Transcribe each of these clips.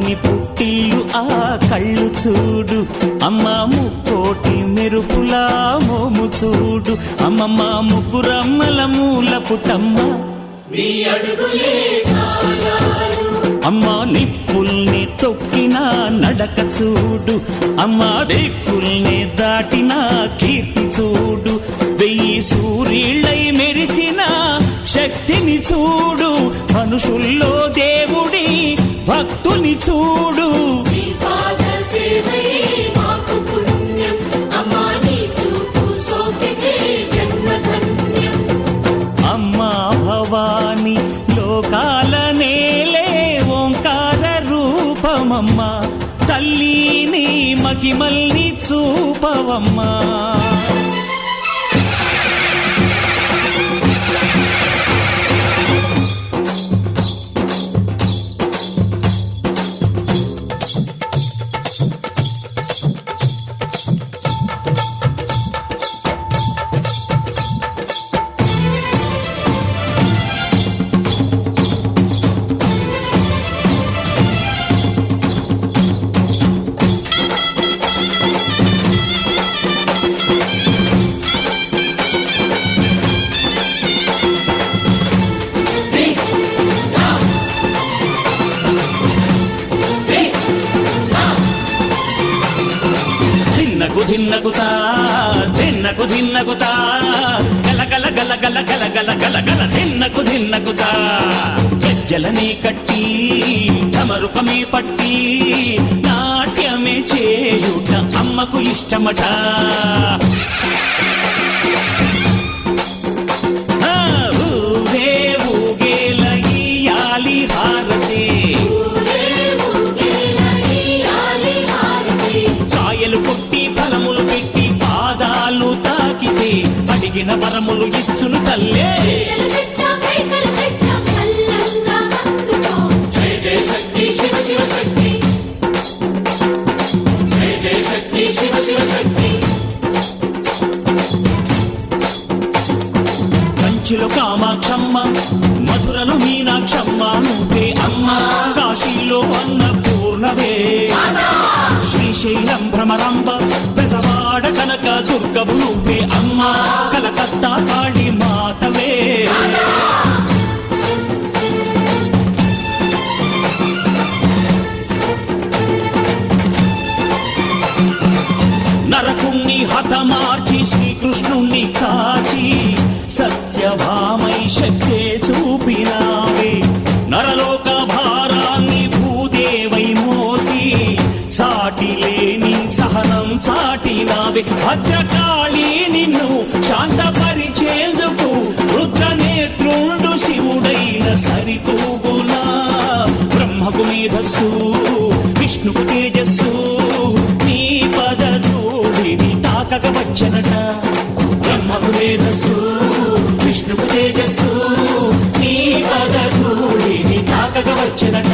అందాల్ని పుట్టిల్లు ఆ కళ్ళు చూడు, అమ్మ ముక్కోటి మెరుపులా మోము చూడు, అమ్మమ్మ ముగ్గురమ్మల మూల పుట్టమ్మ అమ్మ నిప్పుల్ని తొక్కిన నడక చూడు, అమ్మ దిక్కుల్ని దాటిన కీర్తి చూడు, 1000 సూర్యుళ్ళై మెరిసిన శక్తిని చూడు, మనుషుల్లో దేవుడి భక్తుని చూడు. అమ్మా భవాని లోకాల నేలే ఓంకార రూపమమ్మ, తల్లిని మహిమల్ని చూపవమ్మా. ధిన్నగుతా ధిన్నకు ధిన్నగుతా గల గల గల గల గల గల గల గల ధిన్నగుతా, గజ్జలనే కట్టి తమరుకమే పట్టి నాట్యమే చేయుట అమ్మకు ఇష్టమట. ఊగే ఊగేల ఇయ్యాలి హారతి, కాయలు కొట్టి ఫలములు పెట్టి పాదాలు తాకితే అడిగిన వరములు ఇచ్చును తల్లే. కంచిలో కామాక్షమ్మ, మధురలో మీనాక్షమ్మ నువ్వే అమ్మ, కాశీలో అన్నపూర్ణవే, శ్రీశైలం భ్రమరాంబ, బెజవాడ కనక దుర్గవు నువ్వే అమ్మ, కలకత్తా కాళీ మాతవే. నరకుణ్ణి హతమార్చి శ్రీకృష్ణుణ్ణి కాచి సత్యభామై శక్తే చూపినావే, నరలోక భారాన్ని భూదేవై మోసి సాటి లేని సహనం చాటినావే, భద్రకాళి నిన్ను శాంతపరిచేందుకు రుద్రనేత్రుండు శివుడైన సరితూగునా, బ్రహ్మకు మేధస్సు విష్ణుకు తేజస్సు నీ పదధూళిని తాకక వచ్చనట, బ్రహ్మకు మేధస్సు విష్ణుకు తేజస్సు నీ పదధూళిని తాకక వచ్చనట,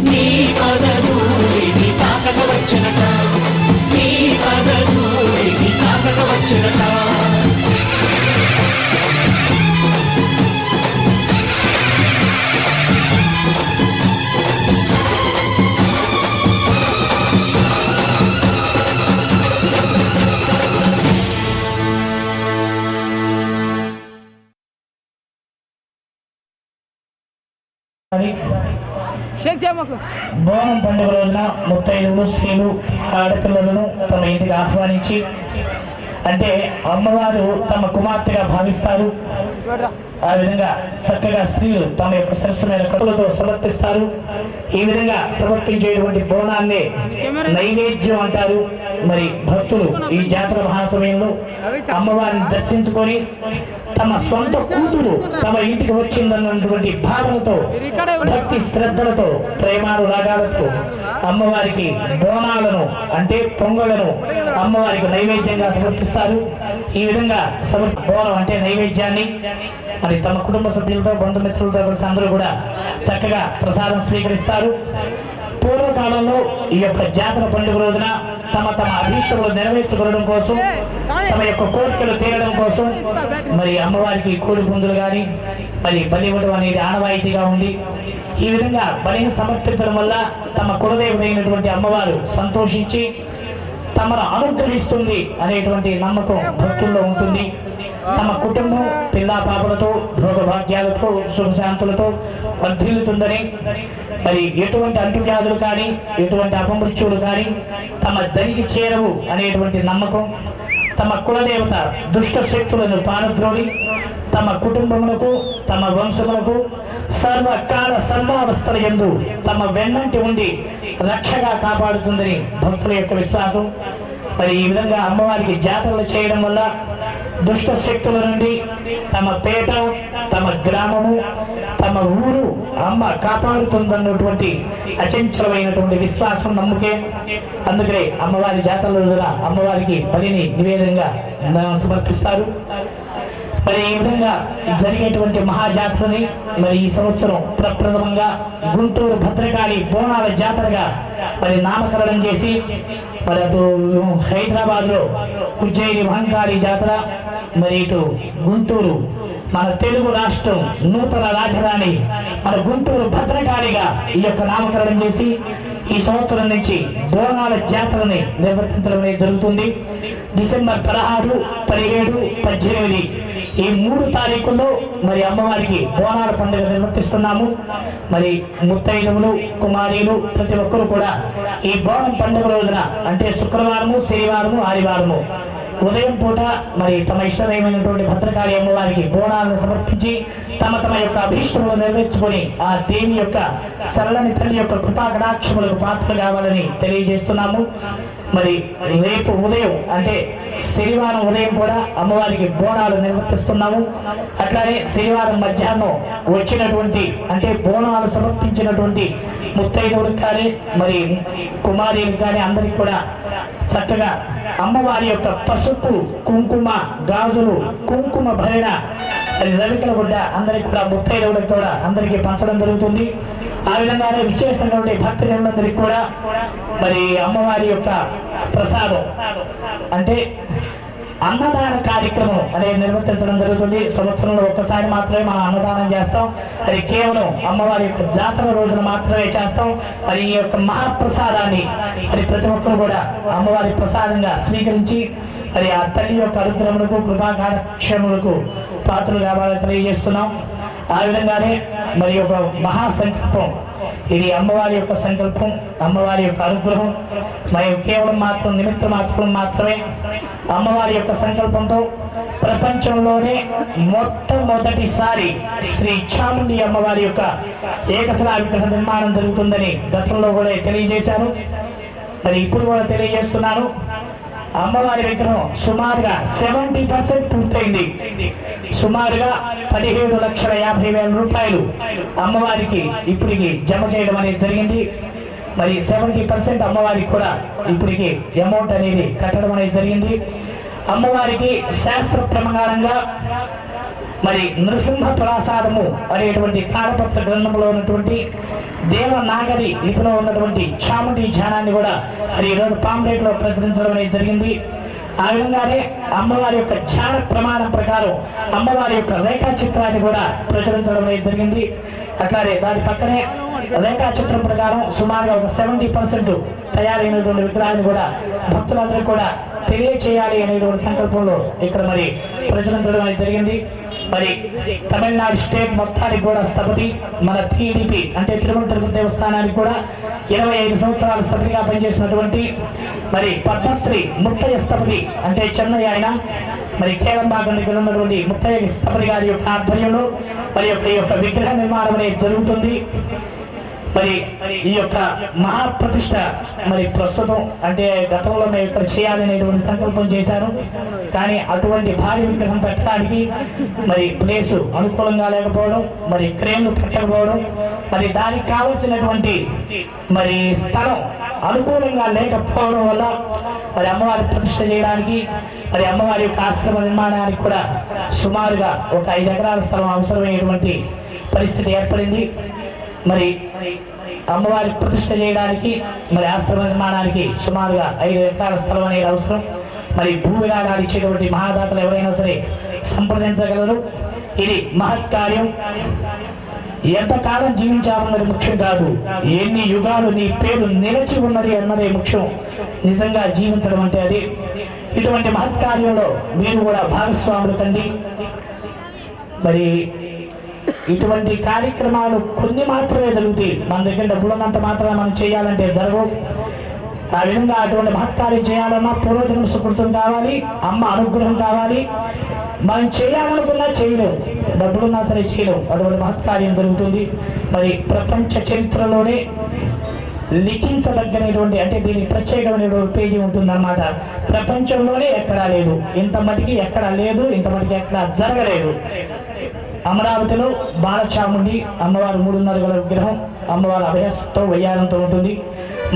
నీ పదధూళిని తాకక వచ్చనట, నీ పదధూళిని తాకక వచ్చనట. బోనం పండుగ రోజున ముత్తైదువులు స్త్రీలు ఆడపిల్లలను తమ ఇంటికి ఆహ్వానించి, అంటే అమ్మవారు తమ కుమార్తెగా భావిస్తారు. ఆ విధంగా చక్కగా స్త్రీలు తమ యొక్క శ్రేష్టమైన కథలతో సమర్పిస్తారు. ఈ విధంగా సమర్పించేటువంటి బోనాన్ని నైవేద్యం అంటారు. మరి భక్తులు ఈ జాతర మహాసమయంలో అమ్మవారిని దర్శించుకొని తమ సొంత కూతురు తమ ఇంటికి వచ్చిందన్నటువంటి భావనతో, భక్తి శ్రద్ధలతో, ప్రేమానురాగాలతో అమ్మవారికి బోనాలను అంటే పొంగలను అమ్మవారికి నైవేద్యంగా సమర్పిస్తారు. ఈ విధంగా బోనం అంటే నైవేద్యాన్ని మరి తమ కుటుంబ సభ్యులతో బంధుమిత్రులతో కలిసి అందరూ కూడా చక్కగా ప్రసాదం స్వీకరిస్తారు. పూర్వకాలంలో ఈ యొక్క జాతర పండుగ రోజున తమ తమ అభీష్టములు నెరవేర్చుకోవడం కోసం, తమ యొక్క కోరికలు తీరడం కోసం మరి అమ్మవారికి కోడి పుంజులు కానీ మరి బలి ఇవ్వడం అనేది ఆనవాయితీగా ఉంది. ఈ విధంగా బలిని సమర్పించడం వల్ల తమ కులదేవుడైనటువంటి అమ్మవారు సంతోషించి తమను అనుగ్రహిస్తుంది అనేటువంటి నమ్మకం భక్తుల్లో ఉంటుంది. తమ కుటుంబం పిల్లా పాపలతో భోగభాగ్యాలతో సుఖశాంతులతో వర్ధిల్లుతుందని, మరి ఎటువంటి అంటువ్యాధులు కానీ ఎటువంటి అపమృత్యులు కానీ తమ దరికి చేరవు అనేటువంటి నమ్మకం, తమ కులదేవత దుష్ట శక్తులను పారద్రోడి తమ కుటుంబములకు తమ వంశములకు సర్వకాల సర్వావస్థల యందు తమ వెన్నంటి ఉండి రక్షగా కాపాడుతుందని భక్తుల యొక్క విశ్వాసం. మరి ఈ విధంగా అమ్మవారికి జాతరలు చేయడం వల్ల దుష్ట శక్తుల నుండి తమ పేట, తమ గ్రామము, తమ ఊరు అమ్మ కాపాడుతుందన్నటువంటి అచంచలమైనటువంటి విశ్వాసం నమ్ముకే. అందుకనే అమ్మవారి జాతరల రోజున అమ్మవారికి బలిని నివేదనగా సమర్పిస్తారు. మరి ఈ విధంగా జరిగేటువంటి మహాజాతరని మరి ఈ సంవత్సరం ప్రప్రథమంగా గుంటూరు భద్రకాళి బోనాల జాతరగా మరి నామకరణం చేసి, మరి అటు హైదరాబాద్ లో ఉజ్జయిని మహంకాళి జాతర, మరి ఇటు గుంటూరు మన తెలుగు రాష్ట్రం నూతన రాజధాని మన గుంటూరు భద్రకాళిగా ఈ యొక్క నామకరణం చేసి ఈ సంవత్సరం నుంచి బోనాల జాతరని నిర్వర్తించడం అనేది జరుగుతుంది. డిసెంబర్ 16, 17, 18 ఈ 3 తారీఖుల్లో మరి అమ్మవారికి బోనాల పండుగ నిర్వర్తిస్తున్నాము. మరి ముత్తైదువులు, కుమారీలు ప్రతి ఒక్కరు కూడా ఈ బోనం పండుగ రోజున అంటే శుక్రవారము, శనివారము, ఆదివారము ఉదయం పూట మరి తమ ఇష్టదైనటువంటి భద్రకాళి అమ్మవారికి బోనాలను సమర్పించి తమ తమ యొక్క అభీష్టములు నెరవేర్చుకొని ఆ దేవి యొక్క చల్లని తల్లి యొక్క కృపా కటాక్షములకు పాత్రలు కావాలని తెలియజేస్తున్నాము. మరి రేపు ఉదయం అంటే శనివారం ఉదయం కూడా అమ్మవారికి బోనాలు నిర్వర్తిస్తున్నాము. అట్లానే శనివారం మధ్యాహ్నం వచ్చినటువంటి అంటే బోనాలు సమర్పించినటువంటి ముత్తైదువులకు కానీ మరి కుమారీలకు కానీ అందరికి కూడా చక్కగా అమ్మవారి యొక్క పసుపు, కుంకుమ, గాజులు, కుంకుమ భరణ, రవికల గుడ్డ అందరికి కూడా ముత్తైదువులకు కూడా అందరికీ పంచడం జరుగుతుంది. ఆ విధంగానే విచ్చేసినటువంటి భక్తులందరికీ కూడా మరి అమ్మవారి యొక్క ప్రసాదం అంటే అన్నదాన కార్యక్రమం అనేది నిర్వర్తించడం జరుగుతుంది. సంవత్సరంలో ఒక్కసారి మాత్రమే మనం అన్నదానం చేస్తాం. అది కేవలం అమ్మవారి యొక్క జాతర రోజున మాత్రమే చేస్తాం. మరి ఈ యొక్క మహాప్రసాదాన్ని మరి ప్రతి ఒక్కరు కూడా అమ్మవారి ప్రసాదంగా స్వీకరించి మరి ఆ తల్లి యొక్క అనుగ్రహములకు కృపాకాక్షములకు పాత్రలు కావాలని తెలియజేస్తున్నాం. ఆ విధంగానే మరి ఒక మహాసంకల్పం, ఇది అమ్మవారి యొక్క సంకల్పం, అమ్మవారి యొక్క అనుగ్రహం. మరి కేవలం మాత్రం నిమిత్త మాత్రం మాత్రమే అమ్మవారి యొక్క సంకల్పంతో ప్రపంచంలోనే మొట్టమొదటిసారి శ్రీ చాముండి అమ్మవారి యొక్క ఏకశిలా విగ్రహ నిర్మాణం జరుగుతుందని గతంలో కూడా తెలియజేశాను. మరి ఇప్పుడు కూడా తెలియజేస్తున్నాను. అమ్మవారి విగ్రహం సుమారుగా 70% పూర్తయింది. సుమారుగా 17,50,000 రూపాయలు అమ్మవారికి ఇప్పటికి జమ చేయడం అనేది జరిగింది. మరి 70% అమ్మవారికి కూడా ఇప్పటికి అమౌంట్ అనేది కట్టడం అనేది జరిగింది. అమ్మవారికి శాస్త్ర ప్రమాణంగా మరి నృసింహ ప్రసాదము అనేటువంటి తాళపత్ర గ్రంథంలో ఉన్నటువంటి దేవనాగరి లిపిలో ఉన్నటువంటి చాముండి ధ్యానాన్ని కూడా మరి ఈరోజు పాంప్లెట్ లో ప్రచురించడం అనేది జరిగింది. ఆ విధంగానే అమ్మవారి యొక్క ధ్యాన ప్రమాణం ప్రకారం అమ్మవారి యొక్క రేఖా చిత్రాన్ని కూడా ప్రచురించడం అనేది జరిగింది. అట్లానే దాని పక్కనే రేఖా చిత్రం ప్రకారం సుమారుగా ఒక 70% తయారైనటువంటి విగ్రహాన్ని కూడా భక్తులందరూ కూడా తెలియచేయాలి అనేటువంటి సంకల్పంలో ఇక్కడ మరి ప్రచురించడం అనేది జరిగింది. మరి తమిళనాడు స్టేట్ మొత్తానికి కూడా స్థపతి, మన టీడీపీ అంటే తిరుమల తిరుపతి దేవస్థానానికి కూడా 25 సంవత్సరాలు స్థపతిగా పనిచేసినటువంటి మరి పద్మశ్రీ ముత్తయ్య స్థపతి అంటే చెన్నై ఆయన మరి కేలంబాగం దగ్గర ఉన్నటువంటి ముత్తయ్య స్థపతి గారి యొక్క ఆధ్వర్యంలో మరి ఈ యొక్క విగ్రహ నిర్మాణం అనేది జరుగుతుంది. మరి ఈ యొక్క మహాప్రతిష్ఠ మరి ప్రస్తుతం అంటే గతంలో మేము ఇక్కడ చేయాలనేటువంటి సంకల్పం చేశాను. కానీ అటువంటి భారీ విగ్రహం పెట్టడానికి మరి ప్లేసు అనుకూలంగా లేకపోవడం, మరి క్రేన్లు పెట్టకపోవడం, మరి దానికి కావలసినటువంటి మరి స్థలం అనుకూలంగా లేకపోవడం వల్ల మరి అమ్మవారి ప్రతిష్ఠ చేయడానికి మరి అమ్మవారి యొక్క ఆశ్రమ నిర్మాణానికి కూడా సుమారుగా ఒక 5 ఎకరాల స్థలం అవసరమైనటువంటి పరిస్థితి ఏర్పడింది. మరి అమ్మవారి ప్రతిష్ఠ చేయడానికి మరి ఆశ్రమ నిర్మాణానికి సుమారుగా 5 ఎకరాల స్థలం అనేది అవసరం. మరి భూ విరాళాలు ఇచ్చేటువంటి మహాదాతలు ఎవరైనా సరే సంప్రదించగలరు. ఇది మహత్ కార్యం. ఎంతకాలం జీవించాలన్నది ముఖ్యం కాదు, ఎన్ని యుగాలు నీ పేరు నిలిచి ఉన్నది అన్నదే ముఖ్యం. నిజంగా జీవించడం అంటే అది. ఇటువంటి మహత్కార్యంలో మీరు కూడా భాగస్వాములు కండి. మరి ఇటువంటి కార్యక్రమాలు కొన్ని మాత్రమే జరుగుతాయి. మన దగ్గర డబ్బులు ఉన్నంత మాత్రమే మనం చేయాలంటే జరగవు. ఆ విధంగా అటువంటి మహత్కార్యం చేయాలన్నా పూర్వజన్మ సుకృతం కావాలి, అమ్మ అనుగ్రహం కావాలి. మనం చేయాలనుకున్నా చేయలేము, డబ్బులున్నా సరే చేయలేము. అటువంటి మహత్కార్యం జరుగుతుంది. మరి ప్రపంచ చరిత్రలోనే లిఖించదగ్గనేటువంటి, అంటే దీనికి ప్రత్యేకమైనటువంటి పేజీ ఉంటుందన్నమాట. ప్రపంచంలోనే ఎక్కడా లేదు, ఇంత మటుకి ఎక్కడా లేదు, ఇంత మటుకి ఎక్కడా జరగలేదు. అమరావతిలో బాలచాముండి అమ్మవారు 3.5 గల విగ్రహం, అమ్మవారు అభయస్తో వయ్యారంతో ఉంటుంది.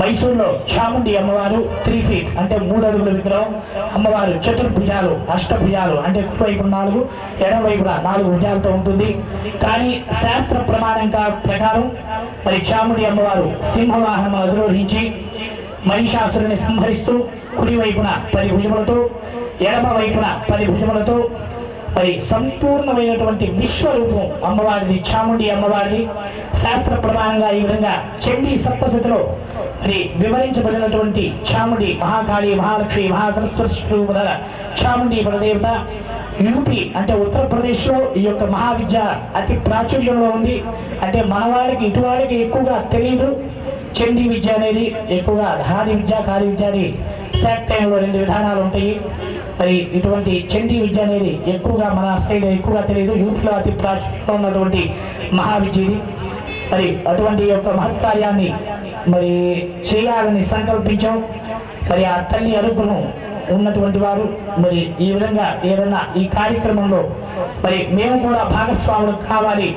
మైసూరులో చాముండి అమ్మవారు 3 ఫీట్ అంటే 3 అడుగుల విగ్రహం. అమ్మవారు చతుర్భుజాలు, అష్టభుజాలు అంటే కుడివైపు 4, ఎడమవైపున 4 భుజాలతో ఉంటుంది. కానీ శాస్త్ర ప్రకారం మరి చాముండి అమ్మవారు సింహవాహనం అధిరోహించి మహిషాసురుని సంహరిస్తూ కుడివైపున 10 భుజములతో, ఎడమ వైపున 10 భుజములతో మరి సంపూర్ణమైనటువంటి విశ్వరూపం అమ్మవారిది, చాముండి అమ్మవారిది. శాస్త్ర ప్రమాణంగా ఈ విధంగా చండీ సప్తశతిలో మరి వివరించబడినటువంటి చాముండి మహాకాళి, మహాలక్ష్మి, మహాసరస్వతి చాముండి పరదేవత. యూపీ అంటే ఉత్తరప్రదేశ్లో ఈ యొక్క మహావిద్య అతి ప్రాచుర్యంలో ఉంది. అంటే మన వారికి ఇటువారికి ఎక్కువగా తెలియదు. చండీ విద్య అనేది ఎక్కువగా హారి విద్య, కాళీ విద్య అని శాక్తయంలో 2 విధానాలు ఉంటాయి. మరి ఇటువంటి చండీ విద్య అనేది ఎక్కువగా మన సైడ్ ఎక్కువగా తెలియదు. యూత్లో అతి ప్రాచుర్యంలో ఉన్నటువంటి మహావిద్య ఇది. మరి అటువంటి యొక్క మహత్కార్యాన్ని మరి చేయాలని సంకల్పించాం. మరి ఆ తల్లి అనుగ్రహం ఉన్నటువంటి వారు మరి ఈ విధంగా ఏదైనా ఈ కార్యక్రమంలో మరి మేము కూడా భాగస్వాములు కావాలి,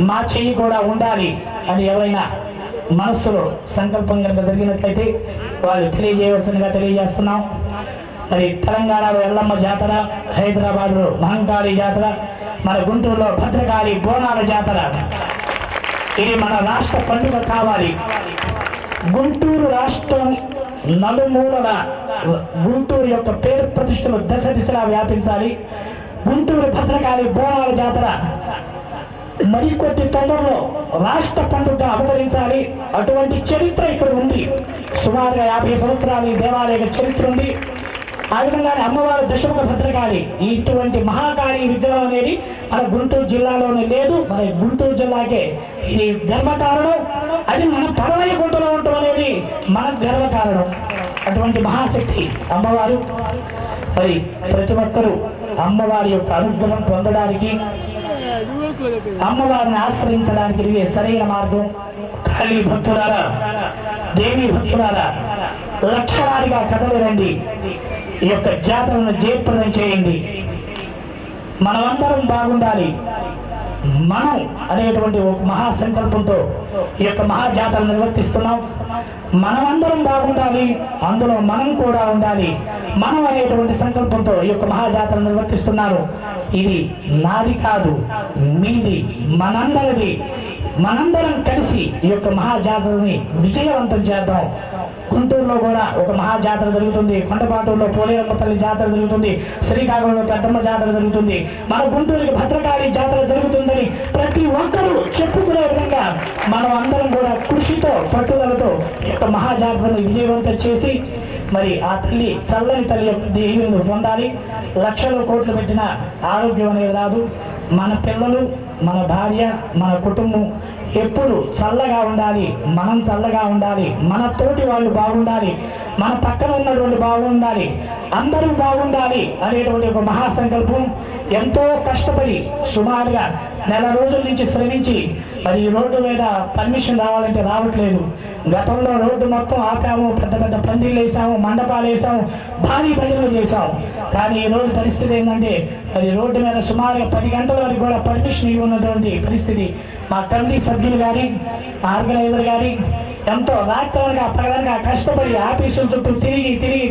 మా చెయ్యి కూడా ఉండాలి అని ఎవరైనా మనస్సులో సంకల్పం కనుక జరిగినట్లయితే వాళ్ళు తెలియజేస్తున్నాం. మరి తెలంగాణలో ఎల్లమ్మ జాతర, హైదరాబాద్లో మహంకాళి జాతర, మన గుంటూరులో భద్రకాళి బోనాల జాతర. ఇది మన రాష్ట్ర పండుగ కావాలి. గుంటూరు రాష్ట్రం నలుమూలల గుంటూరు యొక్క పేరు ప్రతిష్టలు దశ దిశలా వ్యాపించాలి. గుంటూరు భద్రకాళి బోనాల జాతర మరికొద్ది తొందరలో రాష్ట్ర పండుగ అవతరించాలి. అటువంటి చరిత్ర ఇక్కడ ఉంది. సుమారుగా 50 సంవత్సరాలు ఈ దేవాలయ చరిత్ర ఉంది. ఆ విధంగానే అమ్మవారు దశముఖ భద్రకాళి, ఇటువంటి మహాకాళి విగ్రహం అనేది మన గుంటూరు జిల్లాలోనే లేదు. మన గుంటూరు జిల్లాకే ఇది గర్వకారణం. అది మన పరవయ్య గుంటలో ఉండటం అనేది మన గర్వకారణం. అటువంటి మహాశక్తి అమ్మవారు. మరి ప్రతి ఒక్కరూ అమ్మవారి యొక్క అనుగ్రహం పొందడానికి, అమ్మవారిని ఆశ్రయించడానికి ఇవే సరైన మార్గం. కాళీ భక్తులారా, దేవి భక్తులారా, లక్షలాదిగా కదలి రండి. ఈ యొక్క జాతరను జయప్రదం చేయండి. మనమందరం బాగుండాలి. మనం అనేటువంటి ఒక మహాసంకల్పంతో ఈ యొక్క మహాజాతరను నిర్వర్తిస్తున్నాం. మనమందరం బాగుండాలి, అందులో మనం కూడా ఉండాలి. మనం అనేటువంటి సంకల్పంతో ఈ యొక్క మహాజాతరను నిర్వర్తిస్తున్నారు. ఇది నాది కాదు, మీది, మనందరిది. మనందరం కలిసి ఈ యొక్క మహాజాతరని విజయవంతం చేద్దాం. గుంటూరులో కూడా ఒక మహాజాతర జరుగుతుంది. కొండపాటూరులో పోలేరమ్మ తల్లి జాతర జరుగుతుంది. శ్రీకాకుళంలో పెద్దమ్మ జాతర జరుగుతుంది. మన గుంటూరుకి భద్రకాళి జాతర జరుగుతుందని ప్రతి ఒక్కరూ చెప్పుకునే విధంగా మనం అందరం కూడా కృషితో, పట్టుదలతో ఈ యొక్క మహాజాతరని విజయవంతం చేసి మరి ఆ తల్లి, చల్లని తల్లి యొక్క దీవెనలు పొందాలి. లక్షలు కోట్లు పెట్టిన ఆరోగ్యం అనేది రాదు. మన పిల్లలు, మన భార్య, మన కుటుంబం ఎప్పుడు చల్లగా ఉండాలి. మనం చల్లగా ఉండాలి. మన తోటి వాళ్ళు బాగుండాలి. మన పక్కన ఉన్నటువంటి బాగుండాలి. అందరూ బాగుండాలి అనేటువంటి ఒక మహాసంకల్పం. ఎంతో కష్టపడి సుమారుగా 4 రోజుల నుంచి శ్రమించి మరి ఈ రోడ్డు మీద పర్మిషన్ రావాలంటే రావట్లేదు. గతంలో రోడ్డు మొత్తం ఆపాము, పెద్ద పెద్ద పందిళ్ళు వేసాము, మండపాలు వేసాము, భారీ భజనలు చేసాము. కానీ ఈ రోజు పరిస్థితి ఏంటంటే మరి రోడ్డు మీద సుమారుగా 10 గంటల వరకు కూడా పర్మిషన్ ఇవ్వనటువంటి పరిస్థితి. మా కమిటీ సభ్యులు కానీ, ఆర్గనైజర్ కానీ ఎంతో రాత్రనగా పగలనగా కష్టపడి ఆఫీసుల చుట్టూ తిరిగి